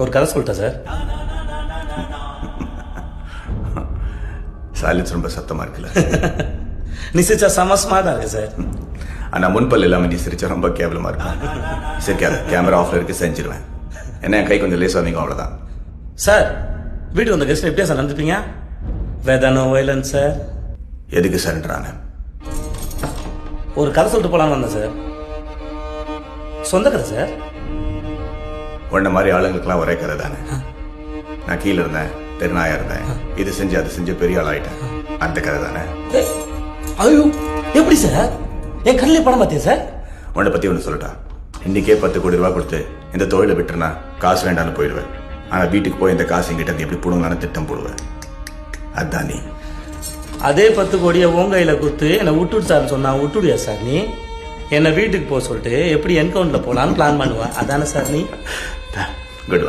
ஒரு கதை சொல்லிட்டா சார். சைலன்ஸ் ரொம்ப சத்தமா இருக்குல்ல. நீ சிரிச்சா செம ஸ்மார்ட்டா இருக்கு சார். ஆனா முன்பல் இல்லாம நீ சிரிச்சா ரொம்ப கேவலமா இருக்கும். சரி, கேமரா ஆஃப்ல இருக்கு, செஞ்சிருவேன். என்ன என் கை கொஞ்சம் லேஸ் ஆவீங்க, அவ்வளவுதான். சார், வீட்டுக்கு வந்த கெஸ்ட் எப்படியா சார் நடந்துப்பீங்க? வேதானோ வயலன்ஸ் சார். எதுக்கு சார்ன்றாங்க? ஒரு கதை சொல்லிட்டு போலான்னு வந்தேன் சார். சொந்த கதை சார். உன்ன மாதிரி ஆளுங்களுக்குலாம் ஒரே கதை தானே. நான் கீழே இருந்தேன், தெருநாயா இருந்தேன், இது செஞ்சு அது செஞ்சு பெரிய ஆள் ஆயிட்டேன். அந்த கதை தானே. ஐயோ, எப்படி சார்? என் கண்ணிலே படம் பார்த்தியா சார்? உன்னை பத்தி ஒன்று சொல்லட்டா. இன்னைக்கே 10 கோடி ரூபாய் கொடுத்து இந்த தொழிலை விட்டுருனா காசு வேண்டான்னு போயிடுவேன். ஆனா வீட்டுக்கு போய் இந்த காசு எங்கிட்ட இருந்து எப்படி போடுங்களான்னு திட்டம் போடுவேன். அதான் நீ. அதே 10 கோடியை உங்க கையில கொடுத்து என்னை விட்டுடு சார் சொன்னா விட்டுடுயா சார்? நீ என்னை வீட்டுக்கு போக சொல்லிட்டு எப்படி என்கவுண்டர்ல போலான்னு பிளான் பண்ணுவேன். அதானே சார் நீ? குட்.